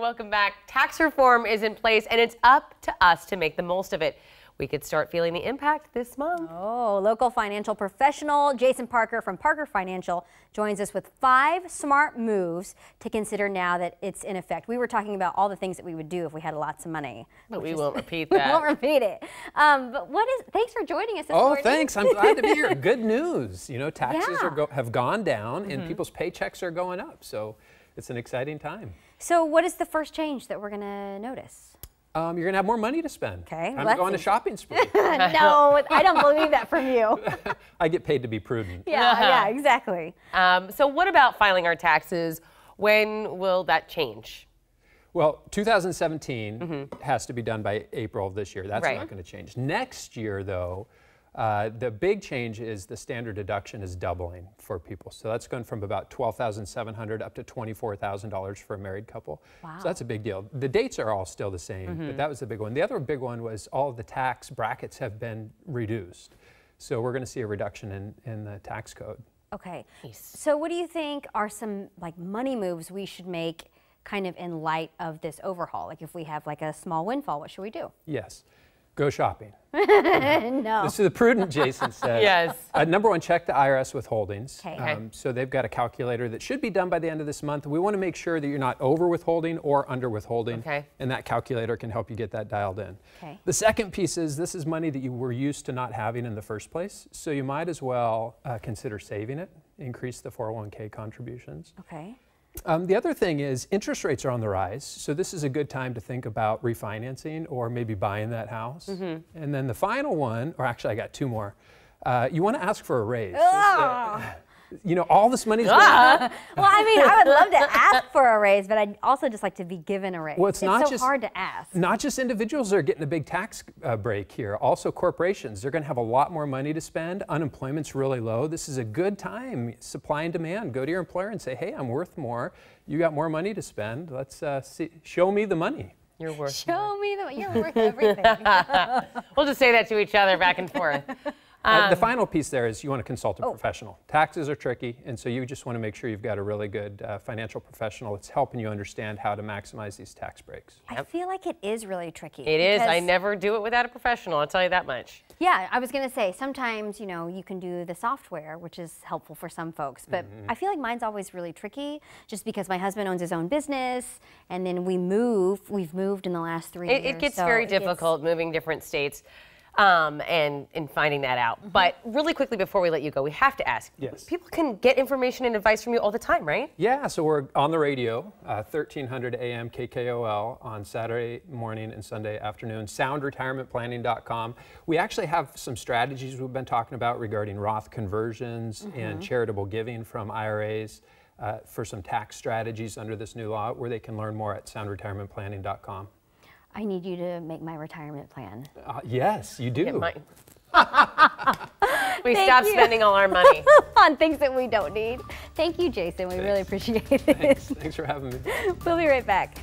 welcome back. Tax reform is in place, and it's up to us to make the most of it. We could start feeling the impact this month. Oh, local financial professional Jason Parker from Parker Financial joins us with 5 smart moves to consider now that it's in effect. We were talking about all the things that we would do if we had lots of money. But we won't repeat that. We won't repeat it. But thanks for joining us this morning. Oh, thanks. I'm glad to be here. Good news. You know, taxes have gone down and people's paychecks are going up. So it's an exciting time. So what is the first change that we're going to notice? You're going to have more money to spend. Okay. I'm going to shopping spree. No, I don't believe that from you. I get paid to be prudent. Yeah, exactly. So what about filing our taxes? When will that change? Well, 2017 has to be done by April of this year. That's not going to change. Next year, though, the big change is the standard deduction is doubling for people. So that's going from about $12,700 up to $24,000 for a married couple. Wow. So that's a big deal. The dates are all still the same, but that was the big one. The other big one was all of the tax brackets have been reduced. So we're going to see a reduction in the tax code. Okay. So what do you think are some like money moves we should make kind of in light of this overhaul? Like if we have like a small windfall, what should we do? Yes. Go shopping. No. This is the prudent Jason said. Yes. Number one, check the IRS withholdings. Okay. So they've got a calculator that should be done by the end of this month. We want to make sure that you're not over withholding or under withholding. Okay. And that calculator can help you get that dialed in. Okay. The second piece is this is money that you were used to not having in the first place. So you might as well consider saving it, increase the 401k contributions. Okay. The other thing is interest rates are on the rise, so this is a good time to think about refinancing or maybe buying that house. And then the final one, or actually I got 2 more, you want to ask for a raise. You know, all this money's going Well, I mean, I would love to ask for a raise, but I'd also just like to be given a raise. Well, it's not so hard to ask. Not just individuals that are getting a big tax break here. Also corporations, they're going to have a lot more money to spend. Unemployment's really low. This is a good time, supply and demand. Go to your employer and say, hey, I'm worth more. You got more money to spend. Let's show me the money. You're worth Show me you're worth everything. We'll just say that to each other back and forth. The final piece there is you want to consult a professional. Taxes are tricky, and so you just want to make sure you've got a really good financial professional that's helping you understand how to maximize these tax breaks. I feel like it is really tricky. It is. I never do it without a professional, I'll tell you that much. Yeah, I was going to say, sometimes, you know, you can do the software, which is helpful for some folks, but I feel like mine's always really tricky just because my husband owns his own business, and then we've moved in the last 3 years. It gets very difficult moving different states. And finding that out. But really quickly before we let you go, we have to ask. Yes. People can get information and advice from you all the time, right? Yeah, so we're on the radio, 1300 AM KKOL on Saturday morning and Sunday afternoon, soundretirementplanning.com. We actually have some strategies we've been talking about regarding Roth conversions and charitable giving from IRAs for some tax strategies under this new law, where they can learn more at soundretirementplanning.com. I need you to make my retirement plan. Yes, you do. We stop spending all our money on things that we don't need. Thank you, Jason. We really appreciate it. Thanks for having me. We'll be right back.